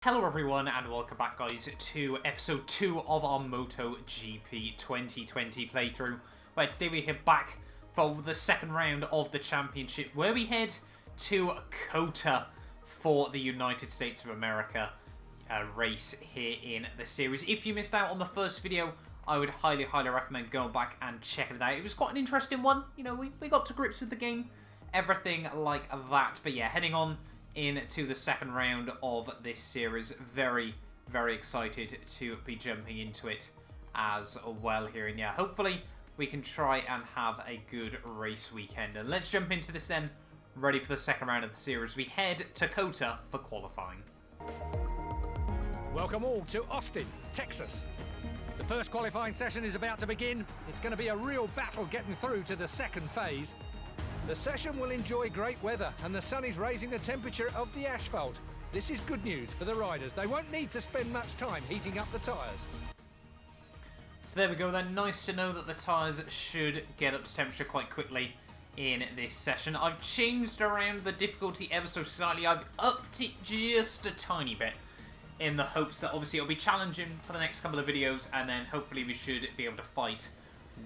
Hello everyone and welcome back guys to episode 2 of our MotoGP 2020 playthrough, where today we head back for the second round of the championship, where we head to COTA for the United States of America race here in the series. If you missed out on the first video, I would highly recommend going back and checking it out. It was quite an interesting one, you know, we got to grips with the game, everything like that. But yeah, heading on into the second round of this series. Very excited to be jumping into it as well here. And yeah, hopefully we can try and have a good race weekend. And let's jump into this then, ready for the second round of the series. We head to COTA for qualifying. Welcome all to Austin, Texas. The first qualifying session is about to begin. It's going to be a real battle getting through to the second phase. The session will enjoy great weather and the sun is raising the temperature of the asphalt. This is good news for the riders. They won't need to spend much time heating up the tyres. So there we go then. Nice to know that the tyres should get up to temperature quite quickly in this session. I've changed around the difficulty ever so slightly. I've upped it just a tiny bit in the hopes that obviously it'll be challenging for the next couple of videos, and then hopefully we should be able to fight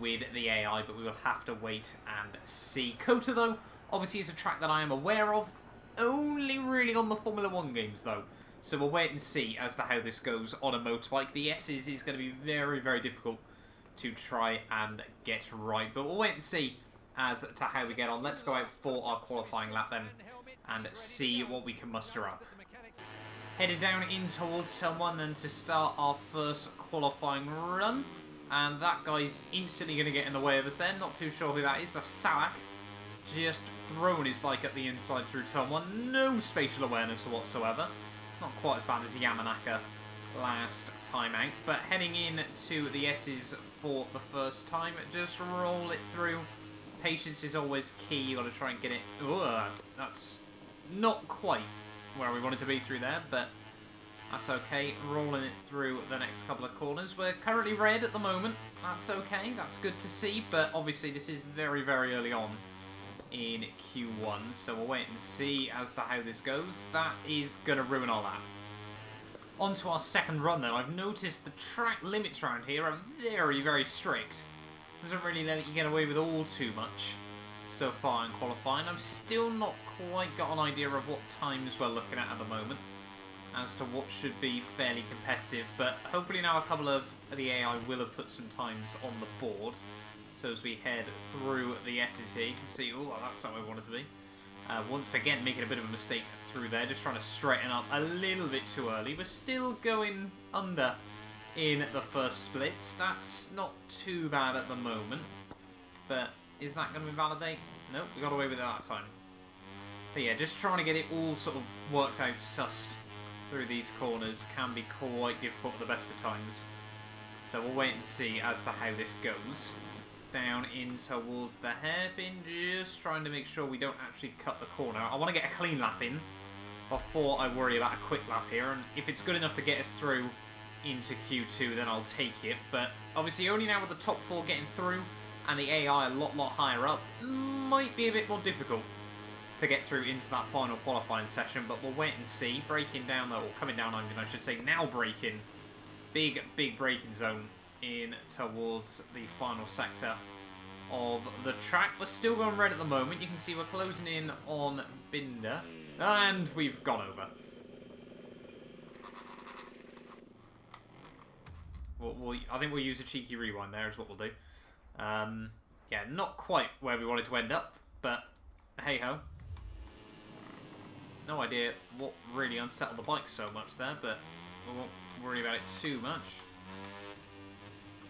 with the AI, but we will have to wait and see. COTA, though, obviously is a track that I am aware of, only really on the Formula 1 games, though. So we'll wait and see as to how this goes on a motorbike. The S's is going to be very difficult to try and get right, but we'll wait and see as to how we get on. Let's go out for our qualifying lap then and see what we can muster up. Headed down in towards Turn 1 then to start our first qualifying run. And that guy's instantly going to get in the way of us then. Not too sure who that is. That's Salak. Just throwing his bike at the inside through Turn 1. No spatial awareness whatsoever. Not quite as bad as Yamanaka last time out. But heading in to the S's for the first time. Just roll it through. Patience is always key. You've got to try and get it. Ugh, that's not quite where we wanted to be through there, but that's okay. Rolling it through the next couple of corners. We're currently red at the moment. That's okay. That's good to see. But obviously this is very early on in Q1. So we'll wait and see as to how this goes. That is going to ruin our lap. On to our second run then. I've noticed the track limits around here are very strict. Doesn't really let you get away with all too much so far in qualifying. I've still not quite got an idea of what times we're looking at the moment as to what should be fairly competitive, but hopefully now a couple of the AI will have put some times on the board. So as we head through the S's here, you can see, oh, that's not where we wanted to be. Once again, making a bit of a mistake through there, just trying to straighten up a little bit too early. We're still going under in the first splits. That's not too bad at the moment, but is that going to invalidate? Nope, we got away with it that time. But yeah, just trying to get it all sort of worked out, sussed through these corners can be quite difficult at the best of times. So we'll wait and see as to how this goes. Down in towards the hairpin, just trying to make sure we don't actually cut the corner. I want to get a clean lap in before I worry about a quick lap here, and if it's good enough to get us through into Q2, then I'll take it. But obviously only now with the top 4 getting through and the AI a lot higher up, might be a bit more difficult to get through into that final qualifying session, but we'll wait and see. Braking down though, or coming down, I should say, now braking. Big braking zone in towards the final sector of the track. We're still going red at the moment. You can see we're closing in on Binder, and we've gone over. I think we'll use a cheeky rewind there is what we'll do. Yeah, not quite where we wanted to end up, but hey-ho. No idea what really unsettled the bike so much there, but we won't worry about it too much.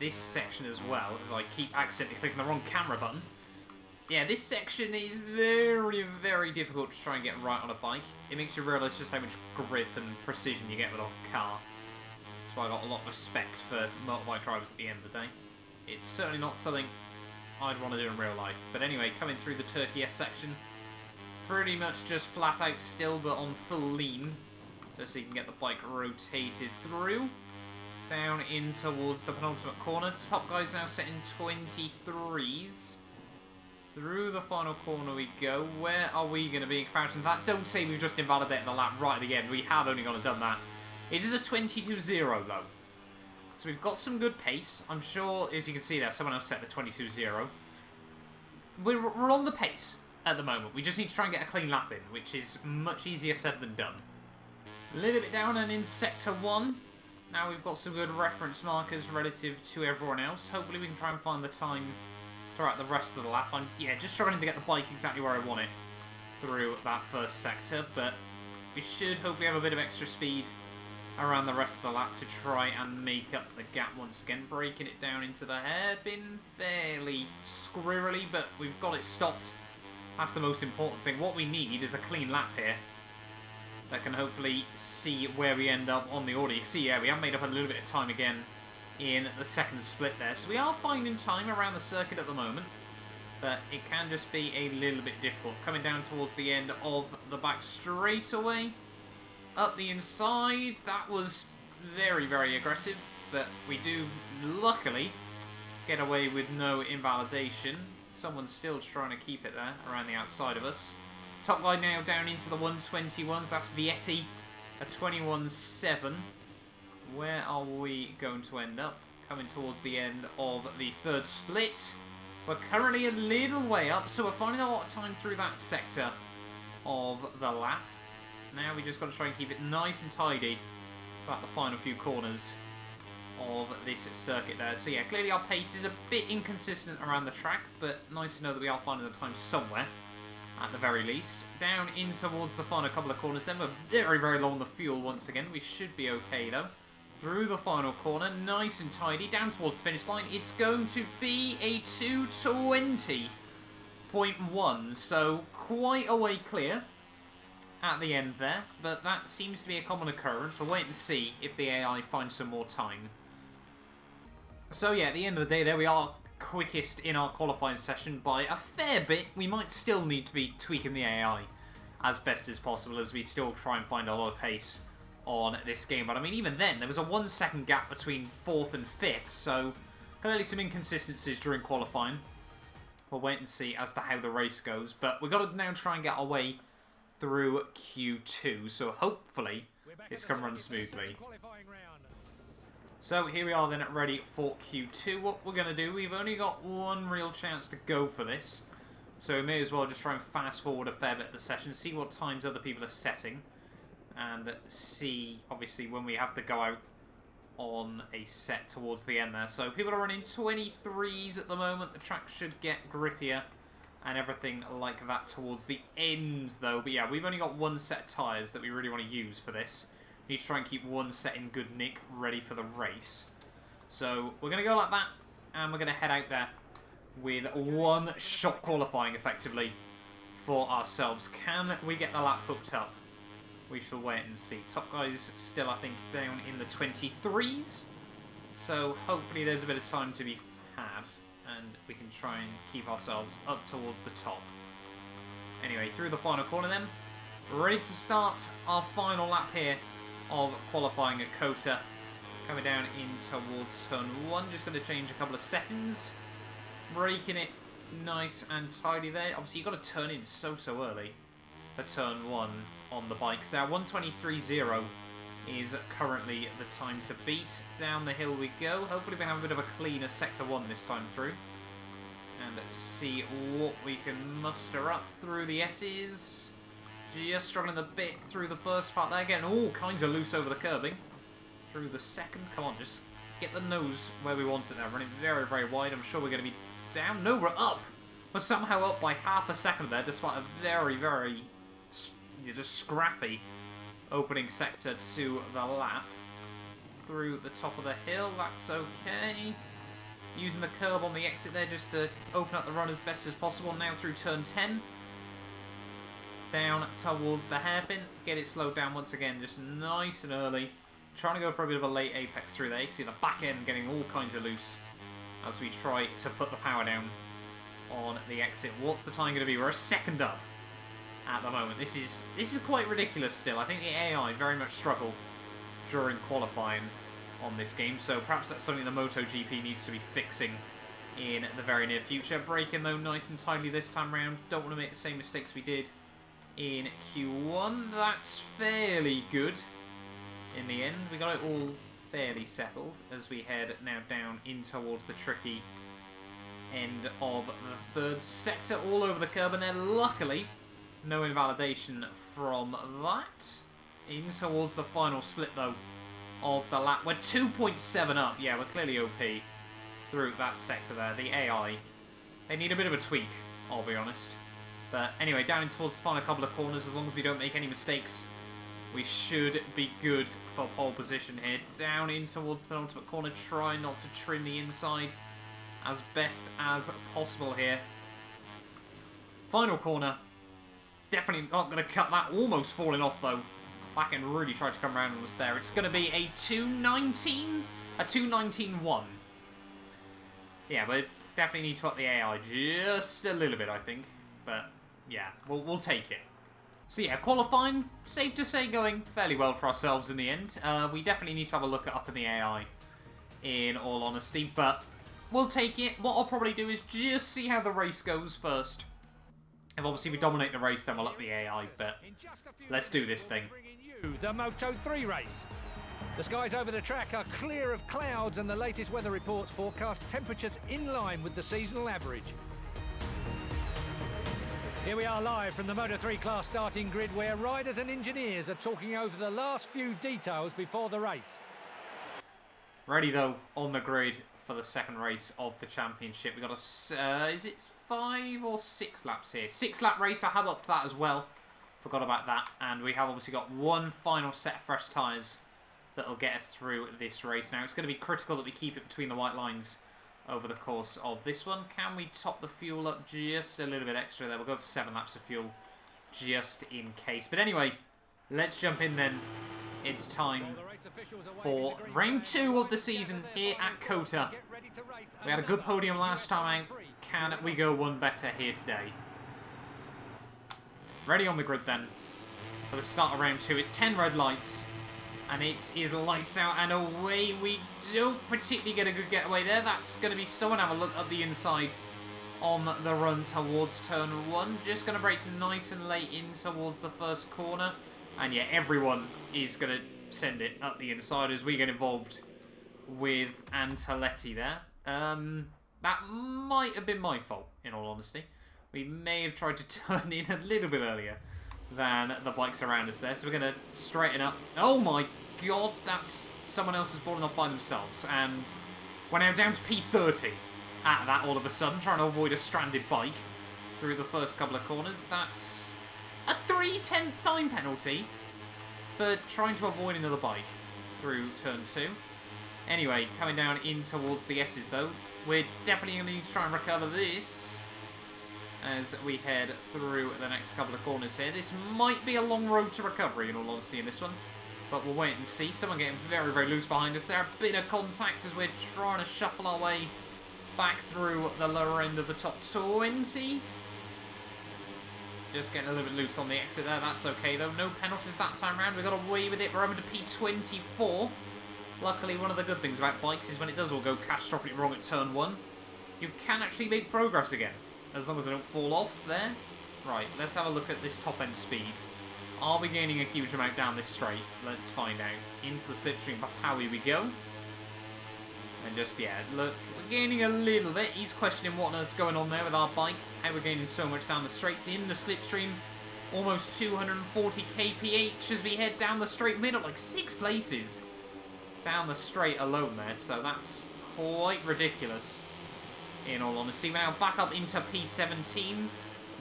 This section as well, as I keep accidentally clicking the wrong camera button. Yeah, this section is very difficult to try and get right on a bike. It makes you realise just how much grip and precision you get with a car. That's why I got a lot of respect for motorbike drivers at the end of the day. It's certainly not something I'd want to do in real life. But anyway, coming through the Turkey S section, pretty much just flat out still, but on full lean, just so you can get the bike rotated through. Down in towards the penultimate corner. Top guy's now setting 23s. Through the final corner we go. Where are we going to be in comparison to that? Don't say we've just invalidated the lap right at the end. We have only gone and done that It is a 22.0 though. So we've got some good pace. I'm sure, as you can see there, someone else set the 22.0. We're on the pace at the moment. We just need to try and get a clean lap in, which is much easier said than done. A little bit down and in Sector 1. Now we've got some good reference markers relative to everyone else. Hopefully we can try and find the time throughout the rest of the lap. I'm, just struggling to get the bike exactly where I want it through that first sector, but we should hopefully have a bit of extra speed around the rest of the lap to try and make up the gap once again. Breaking it down into the hairpin fairly squirrely, but we've got it stopped. That's the most important thing. What we need is a clean lap here that can hopefully see where we end up on the order. You can see, yeah, we have made up a little bit of time again in the second split there. So we are finding time around the circuit at the moment, but it can just be a little bit difficult. Coming down towards the end of the back straightaway. Up the inside, that was very, very aggressive, but we do, luckily, get away with no invalidation. Someone's still trying to keep it there, around the outside of us. Top guy now down into the 121s, that's Vietti, a 21.7. Where are we going to end up? Coming towards the end of the third split. We're currently a little way up, so we're finding a lot of time through that sector of the lap. Now we just got to try and keep it nice and tidy about the final few corners of this circuit there. So yeah, clearly our pace is a bit inconsistent around the track, but nice to know that we are finding the time somewhere, at the very least. Down in towards the final couple of corners then. We're very, very low on the fuel once again. We should be okay though. Through the final corner, nice and tidy, down towards the finish line. It's going to be a 2:20.1, so quite a way clear at the end there, but that seems to be a common occurrence. We'll wait and see if the AI finds some more time. So yeah, at the end of the day there, we are quickest in our qualifying session by a fair bit. We might still need to be tweaking the AI as best as possible as we still try and find a lot of pace on this game. But I mean, even then, there was a 1 second gap between 4th and 5th, so clearly some inconsistencies during qualifying. We'll wait and see as to how the race goes, but we've got to now try and get our way through Q2, so hopefully this can run smoothly. So here we are then ready for Q2. What we're going to do, we've only got one real chance to go for this, so we may as well just try and fast forward a fair bit of the session, see what times other people are setting, and see obviously when we have to go out on a set towards the end there. So people are running 23s at the moment. The track should get grippier and everything like that towards the end though. But yeah, we've only got one set of tyres that we really want to use for this. We need to try and keep one set in good nick, ready for the race. So we're going to go like that, and we're going to head out there with one shot qualifying effectively for ourselves. Can we get the lap hooked up? We shall wait and see. Top guy's still, I think, down in the 23s. So hopefully there's a bit of time to be had, and we can try and keep ourselves up towards the top. Anyway, through the final corner then. Ready to start our final lap here of qualifying at COTA. Coming down in towards turn 1. Just going to change a couple of seconds. Braking it nice and tidy there. Obviously, you've got to turn in so early for turn 1 on the bikes there. 1:23.0 is currently the time to beat. Down the hill we go. Hopefully we have a bit of a cleaner Sector 1 this time through. And let's see what we can muster up through the S's. Just struggling a bit through the first part there. Getting all kinds of loose over the curbing. Through the second. Come on, just get the nose where we want it there. Running very, very wide. I'm sure we're going to be down. No, we're up. We're somehow up by half a second there, despite a very, very just scrappy opening sector to the lap. Through the top of the hill, that's okay. Using the curb on the exit there just to open up the run as best as possible. Now through turn 10. Down towards the hairpin. Get it slowed down once again, just nice and early. Trying to go for a bit of a late apex through there. You can see the back end getting all kinds of loose as we try to put the power down on the exit. What's the time going to be? We're a second up at the moment. This is quite ridiculous still. I think the AI very much struggled during qualifying on this game, so perhaps that's something the MotoGP needs to be fixing in the very near future. Braking though nice and tidily this time round. Don't want to make the same mistakes we did in Q1. That's fairly good. in the end. We got it all fairly settled as we head now down in towards the tricky end of the third sector, all over the curb, and then luckily no invalidation from that. In towards the final split though of the lap. We're 2.7 up. Yeah, we're clearly OP through that sector there. The AI, they need a bit of a tweak, I'll be honest. But anyway, down in towards the final couple of corners, as long as we don't make any mistakes, we should be good for pole position here. Down in towards the penultimate corner, try not to trim the inside as best as possible here. Final corner, definitely not going to cut that. Almost falling off though. Back and really tried to come around on us there. It's going to be a 219, a 219.1. Yeah, but definitely need to up the AI just a little bit, I think. But yeah, we'll take it. So yeah, qualifying, safe to say, going fairly well for ourselves in the end. We definitely need to have a look at upping the AI, in all honesty, but we'll take it. What I'll probably do is just see how the race goes first. If obviously we dominate the race, then we'll up the AI, but let's do this thing. The Moto3 race. The skies over the track are clear of clouds, and the latest weather reports forecast temperatures in line with the seasonal average. Here we are live from the Moto3 class starting grid, where riders and engineers are talking over the last few details before the race. Ready though, on the grid for the second race of the championship. We got a, is it 5 or 6 laps here? 6 lap race, I have upped that as well. Forgot about that. And we have obviously got one final set of fresh tyres that'll get us through this race. Now, it's going to be critical that we keep it between the white lines over the course of this one. Can we top the fuel up just a little bit extra there? We'll go for 7 laps of fuel just in case. But anyway, let's jump in then. It's time for round 2 of the season here at COTA. We had a good podium last time out. Can we go one better here today? Ready on the grid then for the start of round 2. It's 10 red lights. And it is lights out and away. We don't particularly get a good getaway there. That's going to be someone have a look up the inside on the run towards turn 1. Just going to brake nice and late in towards the first corner. And yeah, everyone is going to send it up the inside as we get involved with Antaletti there. That might have been my fault, in all honesty. We may have tried to turn in a little bit earlier than the bikes around us there. So we're going to straighten up. Oh my god, that's someone else has fallen off by themselves. And we're now down to P30 at that all of a sudden, trying to avoid a stranded bike through the first couple of corners. That's a 3/10 time penalty for trying to avoid another bike through turn 2. Anyway, coming down in towards the S's though. We're definitely going to need to try and recover this as we head through the next couple of corners here. This might be a long road to recovery, in all honesty, in this one. But we'll wait and see. Someone getting very, very loose behind us there. A bit of contact as we're trying to shuffle our way back through the lower end of the top 20. Just getting a little bit loose on the exit there. That's okay, though. No penalties that time round. We got away with it. We're over to P24. Luckily, one of the good things about bikes is when it does all go catastrophically wrong at turn 1, you can actually make progress again, as long as they don't fall off there. Right, let's have a look at this top-end speed. Are we gaining a huge amount down this straight? Let's find out. Into the slipstream, how we go. And just, yeah, look, we're gaining a little bit. He's questioning what on earth's going on there with our bike. How we're gaining so much down the straights. In the slipstream, almost 240 kph as we head down the straight middle, like 6 places down the straight alone there. So that's quite ridiculous, in all honesty. We're now back up into P17.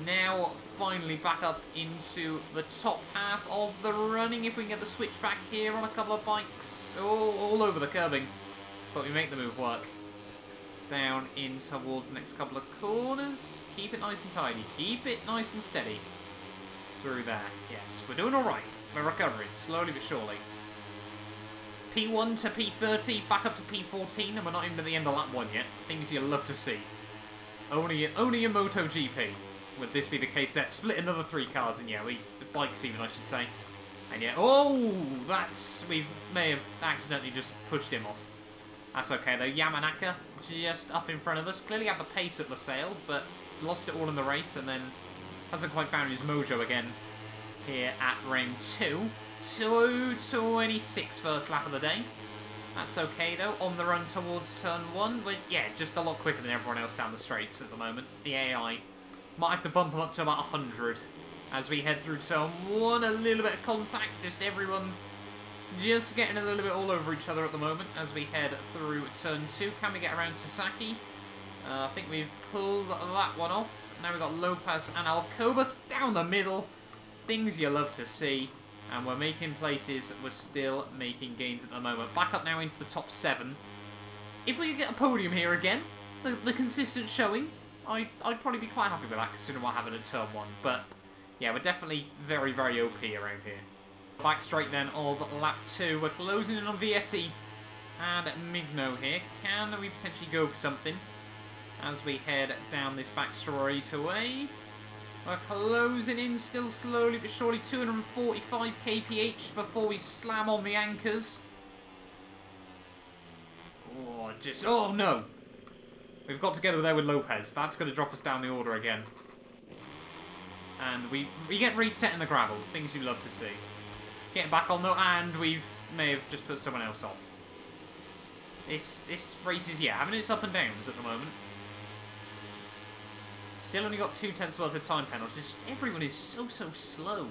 Now finally back up into the top half of the running. If we can get the switch back here on a couple of bikes. Oh, all over the curbing. But we make the move work. Down in towards the next couple of corners. Keep it nice and tidy. Keep it nice and steady. Through there. Yes, we're doing alright. We're recovering, slowly but surely. P1 to P30, back up to P14, and we're not even at the end of lap 1 yet. Things you love to see. Only a MotoGP would this be the case there. Split another 3 cars, and yeah, bikes even, I should say. And yeah, oh, we may have accidentally just pushed him off. That's okay though. Yamanaka just up in front of us. Clearly had the pace at Loadcell, but lost it all in the race, and then hasn't quite found his mojo again here at round 2. 2:26 first lap of the day. That's okay though. On the run towards turn 1. But yeah, just a lot quicker than everyone else down the straights at the moment. The AI might have to bump them up to about 100 as we head through turn 1. A little bit of contact, just everyone just getting a little bit all over each other at the moment as we head through turn 2. Can we get around Sasaki? I think we've pulled that one off. Now we've got Lopez and Alcoba down the middle. Things you love to see. And we're making places. We're still making gains at the moment. Back up now into the top 7. If we could get a podium here again, the consistent showing, I'd probably be quite happy with that considering what happened at turn 1. But yeah, we're definitely very, very OP around here. Back straight then of lap 2. We're closing in on Vietti and Migno here. Can we potentially go for something as we head down this back straightaway? We're closing in still slowly but surely. 245 kph before we slam on the anchors. Oh no! We've got together there with Lopez. That's going to drop us down the order again. And we get reset in the gravel. Things you love to see. Getting back on though, and may have just put someone else off. This race is, yeah, having its up and downs at the moment. Still only got 2/10 worth of time penalties. Everyone is so slow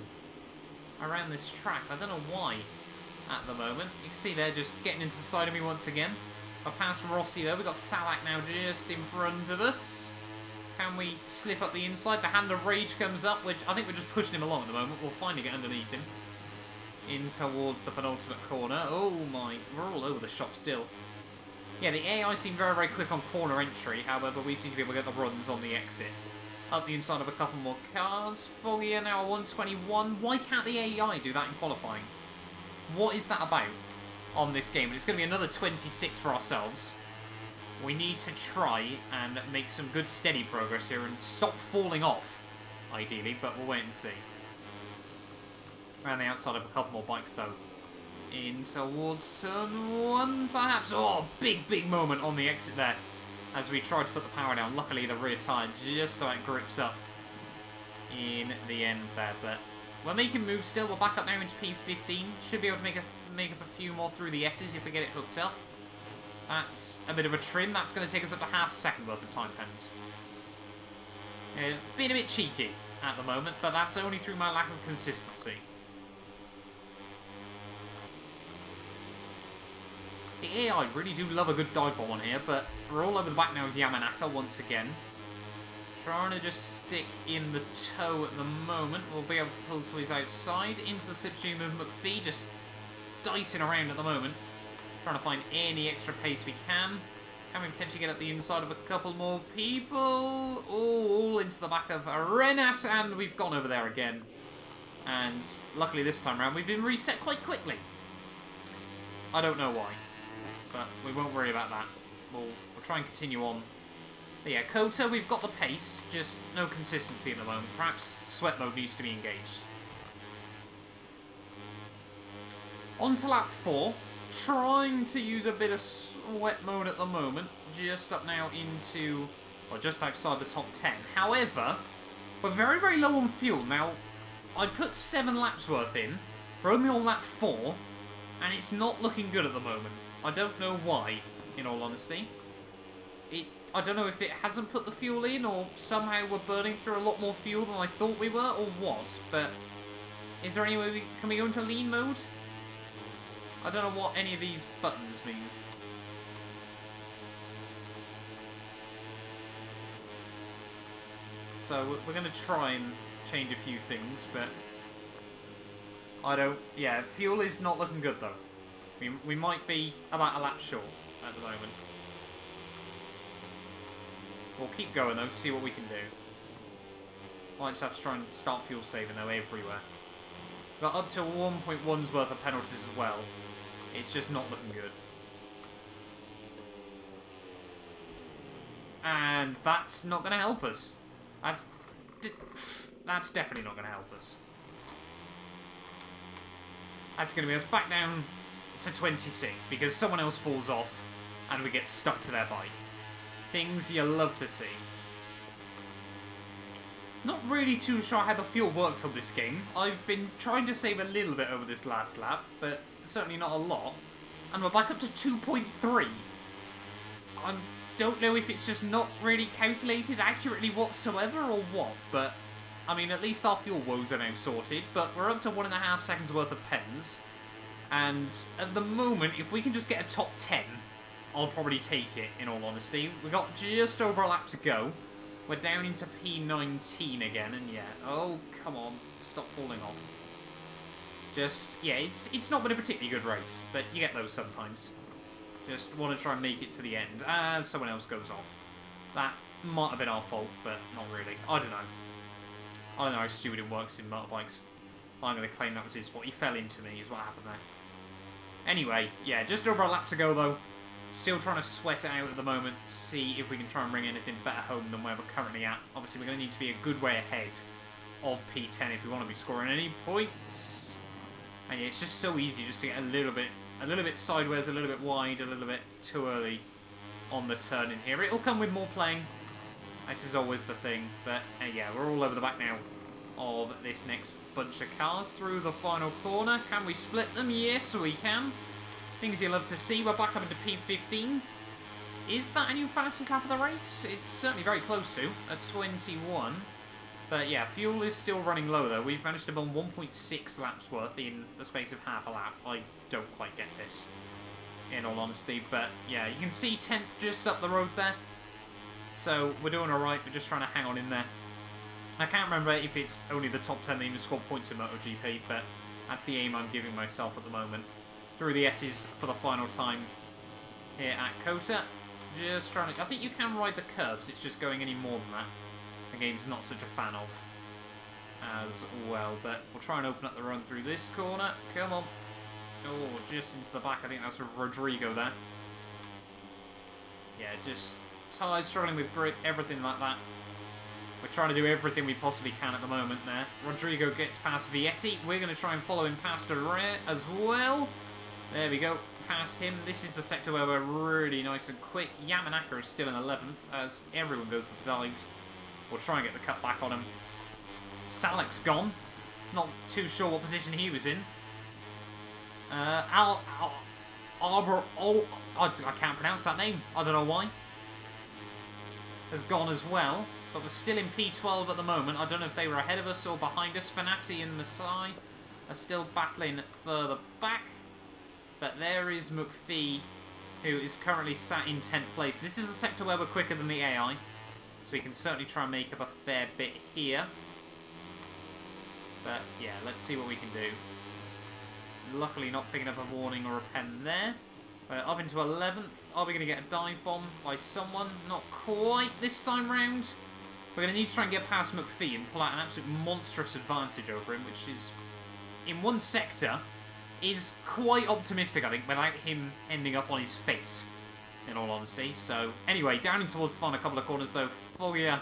around this track. I don't know why at the moment. You can see they're just getting into the side of me once again. I passed Rossi though. We've got Salak now just in front of us. Can we slip up the inside? The Hand of Rage comes up, which I think we're just pushing him along at the moment. We'll finally get underneath him. In towards the penultimate corner. Oh my, we're all over the shop still. Yeah, the AI seem very, very quick on corner entry. However, we seem to be able to get the runs on the exit. Up the inside of a couple more cars. Folia now 121. Why can't the AI do that in qualifying? What is that about on this game? And it's going to be another 26 for ourselves. We need to try and make some good steady progress here and stop falling off, ideally, but we'll wait and see. Around the outside of a couple more bikes, though. In towards turn 1, perhaps. Oh, big moment on the exit there as we try to put the power down. Luckily, the rear tyre just about grips up in the end there, but we're making moves still. We're back up now into P15. Should be able to make up a few more through the S's if we get it hooked up. That's a bit of a trim. That's going to take us up to half a second worth of time pens. Being a bit cheeky at the moment, but that's only through my lack of consistency. The AI really do love a good dive bomb on here, but we're all over the back now with Yamanaka once again. Trying to just stick in the toe at the moment. We'll be able to pull to his outside. Into the slipstream of McPhee, just dicing around at the moment. Trying to find any extra pace we can. Can we potentially get up the inside of a couple more people? All into the back of Arenas, and we've gone over there again. And luckily this time around, we've been reset quite quickly. I don't know why, but we won't worry about that. We'll try and continue on. But yeah, COTA, we've got the pace, just no consistency at the moment. Perhaps sweat mode needs to be engaged. On to lap 4. Trying to use a bit of sweat mode at the moment. Just up now into, or just outside the top 10. However, we're very, very low on fuel. Now, I put 7 laps worth in. We're only on lap 4. And it's not looking good at the moment. I don't know why, in all honesty. I don't know if it hasn't put the fuel in, or somehow we're burning through a lot more fuel than I thought we were, or what. But is there any way can we go into lean mode? I don't know what any of these buttons mean. So we're going to try and change a few things, but yeah, fuel is not looking good though. We might be about a lap short at the moment. We'll keep going though, see what we can do. Might just have to try and start fuel saving though everywhere. Got up to 1.1's worth of penalties as well. It's just not looking good. And that's not going to help us. That's definitely not going to help us. That's going to be us back down to 26 because someone else falls off and we get stuck to their bike. Things you love to see. Not really too sure how the fuel works on this game. I've been trying to save a little bit over this last lap, but certainly not a lot. And we're back up to 2.3. I don't know if it's just not really calculated accurately whatsoever or what, but I mean, at least our fuel woes are now sorted, but we're up to 1.5 seconds worth of pens. And at the moment, if we can just get a top 10, I'll probably take it, in all honesty. We've got just over a lap to go. We're down into P19 again, and yeah. Oh, come on. Stop falling off. Just, yeah, it's not been a particularly good race, but you get those sometimes. Just want to try and make it to the end as someone else goes off. That might have been our fault, but not really. I don't know. I don't know how stupid it works in motorbikes. I'm going to claim that was his fault. He fell into me is what happened there. Anyway, yeah, just over a lap to go, though. Still trying to sweat it out at the moment, see if we can try and bring anything better home than where we're currently at. Obviously, we're going to need to be a good way ahead of P10 if we want to be scoring any points. And yeah, it's just so easy just to get a little bit sideways, a little bit wide, a little bit too early on the turn in here. It'll come with more playing. This is always the thing. But yeah, we're all over the back now of this next bunch of cars through the final corner. Can we split them? Yes, we can. Things you love to see. We're back up into P15. Is that a new fastest lap of the race? It's certainly very close to, at 21. But yeah, fuel is still running low though. We've managed to burn 1.6 laps worth in the space of half a lap. I don't quite get this, in all honesty. But yeah, you can see 10th just up the road there. So we're doing alright. We're just trying to hang on in there. I can't remember if it's only the top 10 that even score points in MotoGP, but that's the aim I'm giving myself at the moment. Through the S's for the final time here at COTA. Just trying to... I think you can ride the curbs, it's just going any more than that. The game's not such a fan of as well. But we'll try and open up the run through this corner. Come on. Oh, just into the back. I think that's Rodrigo there. Yeah, just tyres struggling with grip, everything like that. We're trying to do everything we possibly can at the moment there. Rodrigo gets past Vietti. We're going to try and follow him past Araya as well. There we go, past him. This is the sector where we're really nice and quick. Yamanaka is still in 11th as everyone goes to the dive. We'll try and get the cut back on him. Salek's gone. Not too sure what position he was in. I can't pronounce that name. I don't know why. Has gone as well. But we're still in P12 at the moment. I don't know if they were ahead of us or behind us. Fanati and Masai are still battling further back. But there is McPhee, who is currently sat in 10th place. This is a sector where we're quicker than the AI. So we can certainly try and make up a fair bit here. But yeah, let's see what we can do. Luckily not picking up a warning or a pen there. We're up into 11th. Are we going to get a dive bomb by someone? Not quite this time round. We're going to need to try and get past McPhee and pull out an absolute monstrous advantage over him, which is, in one sector, is quite optimistic, I think, without him ending up on his face, in all honesty. So, anyway, down in towards the final couple of corners, though, Foggia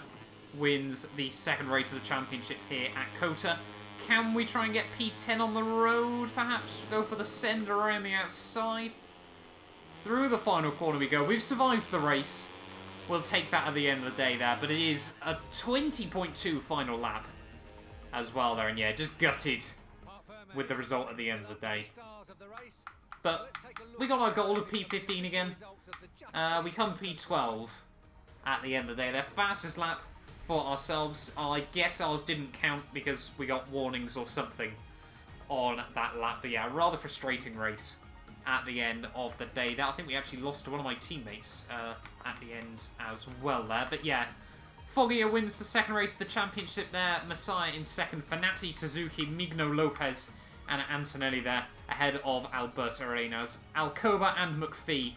wins the second race of the championship here at COTA. Can we try and get P10 on the road, perhaps? Go for the send around the outside. Through the final corner we go. We've survived the race. We'll take that at the end of the day there, but it is a 20.2 final lap as well there, and yeah, just gutted with the result at the end of the day. But we got our goal of P15 again. We come P12 at the end of the day. Their fastest lap for ourselves. I guess ours didn't count because we got warnings or something on that lap. But yeah, a rather frustrating race at the end of the day. I think we actually lost to one of my teammates at the end as well there. But yeah, Foggia wins the second race of the championship there. Messiah in second. Fanati, Suzuki, Migno, Lopez, and Antonelli there ahead of Alberto Arenas. Alcoba and McPhee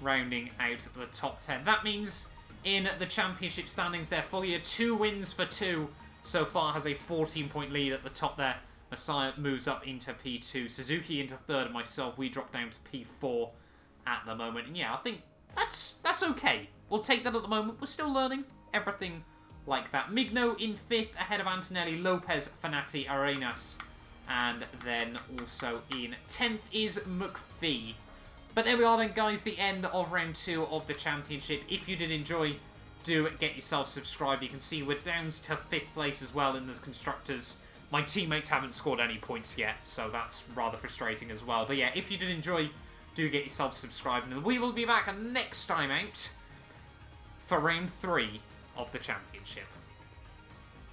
rounding out the top 10. That means in the championship standings there, Foggia 2 wins for 2 so far, has a 14-point lead at the top there. Messiah moves up into P2. Suzuki into third, and myself, we drop down to P4 at the moment. And yeah, I think that's okay. We'll take that at the moment. We're still learning everything like that. Migno in 5th, ahead of Antonelli, Lopez, Fanati, Arenas. And then also in 10th is McPhee. But there we are then, guys, the end of round 2 of the championship. If you did enjoy do get yourself subscribed. You can see we're down to 5th place as well in the Constructors. My teammates haven't scored any points yet, so that's rather frustrating as well. But yeah, if you did enjoy, do get yourself subscribed. And we will be back next time out for round 3 of the championship.